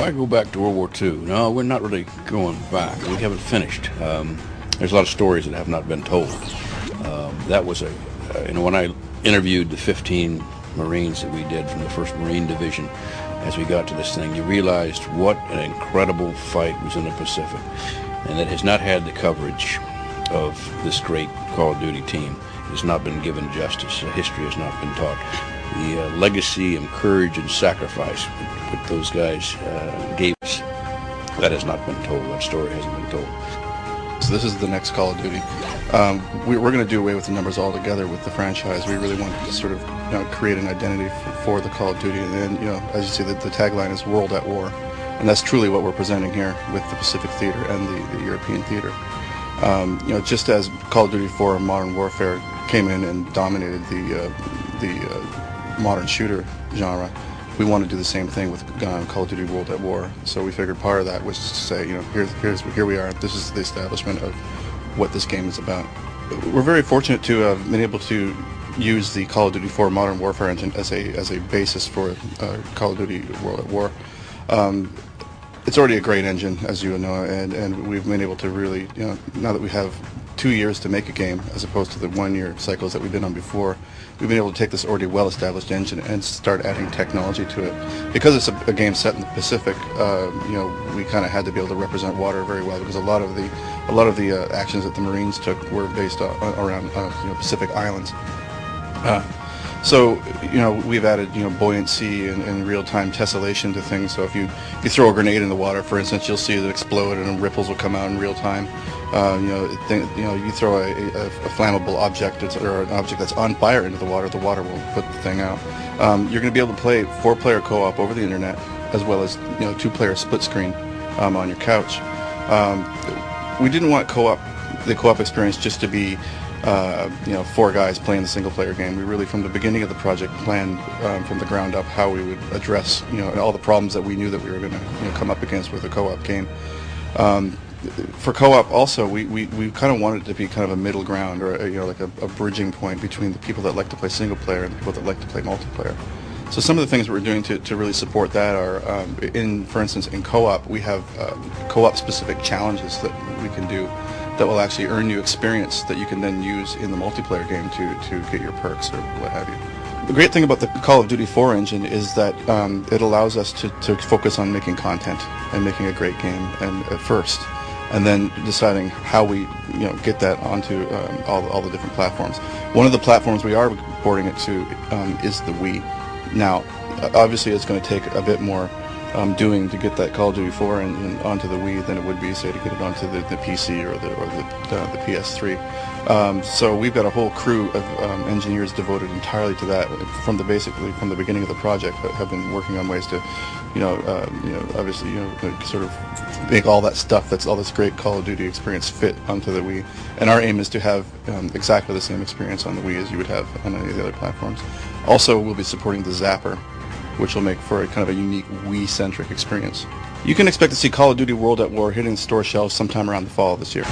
Why go back to World War II? No, we're not really going back. We haven't finished. There's a lot of stories that have not been told. That was when I interviewed the 15 Marines that we did from the 1st Marine Division, as we got to this thing, you realized what an incredible fight was in the Pacific, and it has not had the coverage of this great Call of Duty team. It has not been given justice. History has not been taught. The legacy and courage and sacrifice that those guys gave us, that has not been told. That story hasn't been told. So this is the next Call of Duty. We're going to do away with the numbers altogether with the franchise. We really wanted to sort of create an identity for the Call of Duty, and then, as you see, the tagline is World at War, and that's truly what we're presenting here with the Pacific Theater and the European Theater. Just as Call of Duty 4 Modern Warfare came in and dominated the modern shooter genre, we want to do the same thing with Call of Duty World at War. So we figured part of that was just to say, here we are. This is the establishment of what this game is about. We're very fortunate to have been able to use the Call of Duty 4 Modern Warfare engine as a basis for Call of Duty World at War. It's already a great engine, as you know, and we've been able to really, now that we have 2 years to make a game as opposed to the 1-year cycles that we've been on before, we've been able to take this already well-established engine and start adding technology to it. Because it's a game set in the Pacific, we kind of had to be able to represent water very well, because a lot of the actions that the Marines took were based around Pacific islands. So we've added buoyancy and real-time tessellation to things. So if you throw a grenade in the water, for instance, you'll see it explode and ripples will come out in real time. You throw a flammable object or an object that's on fire into the water will put the thing out. You're going to be able to play 4-player co-op over the internet, as well as 2-player split screen on your couch. We didn't want the co-op experience just to be 4 guys playing the single-player game. We really, from the beginning of the project, planned from the ground up how we would address all the problems that we knew that we were going to come up against with a co-op game. For co-op, also, we kind of wanted it to be kind of a middle ground, or like a bridging point between the people that like to play single-player and the people that like to play multiplayer. So some of the things we're doing to really support that are, for instance, in co-op, we have co-op specific challenges that we can do that will actually earn you experience that you can then use in the multiplayer game to get your perks or what have you. The great thing about the Call of Duty 4 engine is that it allows us to focus on making content and making a great game at first, and then deciding how we get that onto all the different platforms. One of the platforms we are porting it to is the Wii. Now, obviously, it's going to take a bit more doing to get that Call of Duty 4 and onto the Wii than it would be, say, to get it onto the PC or the PS3. So we've got a whole crew of engineers devoted entirely to that from the beginning of the project, that have been working on ways to, obviously, sort of make all that stuff that's all this great Call of Duty experience fit onto the Wii. And our aim is to have exactly the same experience on the Wii as you would have on any of the other platforms. Also, we'll be supporting the Zapper, which will make for a kind of a unique Wii-centric experience. You can expect to see Call of Duty World at War hitting store shelves sometime around the fall of this year.